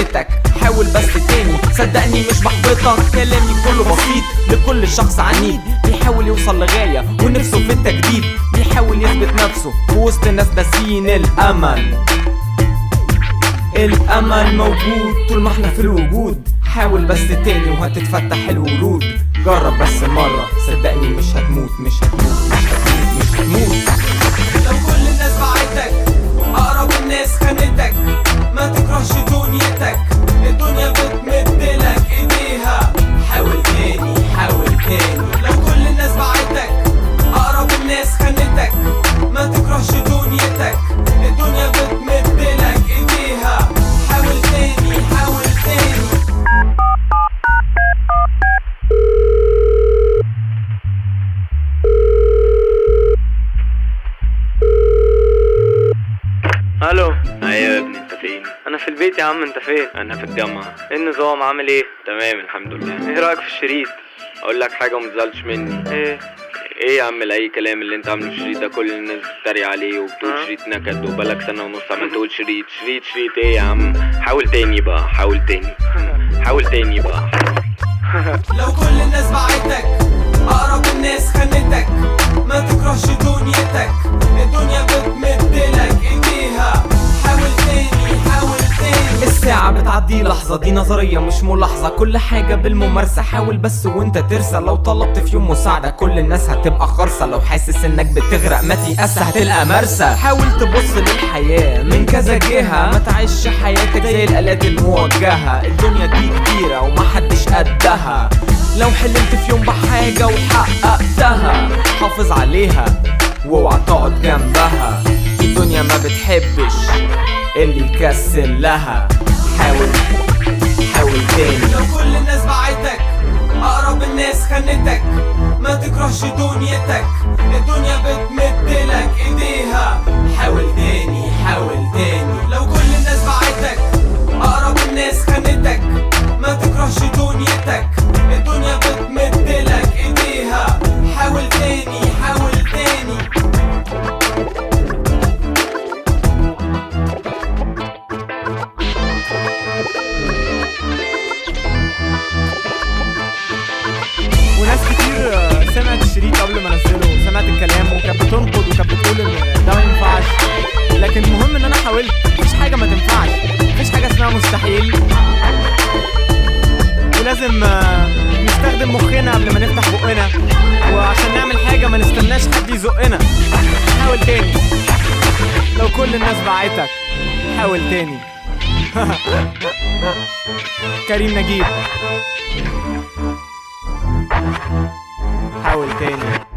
فاتتك، حاول بس تاني صدقني مش بحبطك. كلامي كله بسيط لكل شخص عنيد بيحاول يوصل لغاية ونفسه في التجديد، بيحاول يثبت نفسه في وسط الناس باسين الأمل. الأمل موجود طول ما احنا في الوجود، حاول بس تاني وهتتفتح الورود. جرب بس مرة صدقني مش هتموت مش هتموت مش هتموت مش هتموت. لو كل الناس بعتك، أقرب الناس خانتك، ما تكرهش دنيتك، الدنيا بتمدلك ايديها، حاول تاني حاول تاني. لو كل الناس بعتك، أقرب الناس خانتك، ما تكرهش دنيتك، الدنيا بتمدلك ايديها، حاول تاني حاول تاني. الو. ايوه يا ابني انت فين؟ انا في البيت يا عم، انت فين؟ انا في الجامعه. ايه النظام عامل ايه؟ تمام الحمد لله. ايه رايك في الشريط؟ اقول لك حاجه ومتزعلش مني. ايه يا عم اي كلام اللي انت عامله في الشريط ده؟ كل الناس بتتريق عليه وبتقول شريط نكد، وبقالك سنه ونص عمال تقول شريط شريط شريط. ايه يا عم؟ حاول تاني بقى، حاول تاني حاول تاني بقى. لو كل الناس بعتك، أقرب الناس خانتك، ما تكرهش دنيتك، الدنيا بتمدلك ايديها، حاول تاني حاول تاني. الساعة بتعدي لحظة، دي نظرية مش ملاحظة، كل حاجة بالممارسة، حاول بس وانت ترسى. لو طلبت في يوم مساعدة كل الناس هتبقى خرصة، لو حاسس انك بتغرق ما تيأس هتلقى مرسى. حاول تبص للحياة من كذا جهة، ما تعيش حياتك زي الآلات الموجهة، الدنيا دي كبيرة ومحدش قدها. لو حلمت في يوم بحاجة وحققتها حافظ عليها واوعى تقعد جنبها، الدنيا ما بتحبش اللي يكسل لها. حاول حاول تاني. لو كل الناس بعتك، أقرب الناس خانتك، ما تكرهش دنيتك، الدنيا بتمدلك ايديها، حاول تاني حاول تاني. لو كل الناس بعتك، أقرب الناس خانتك، ما تكرهش دنيتك، الدنيا بتمدلك ايديها، حاول تاني حاول تاني. وناس كتير سمعت الشريط قبل ما انزله، سمعت الكلام وكانت بتنقد وكانت بتقول ان ده ما ينفعش، لكن المهم ان انا حاولت. مفيش حاجه ما تنفعش، مفيش حاجه اسمها مستحيل، ولازم نستخدم مخنا قبل ما نفتح بقنا، وعشان نعمل حاجه ما نستناش حد يزقنا. حاول تاني. لو كل الناس بعتك حاول تاني. كريم نجيب. حاول تاني.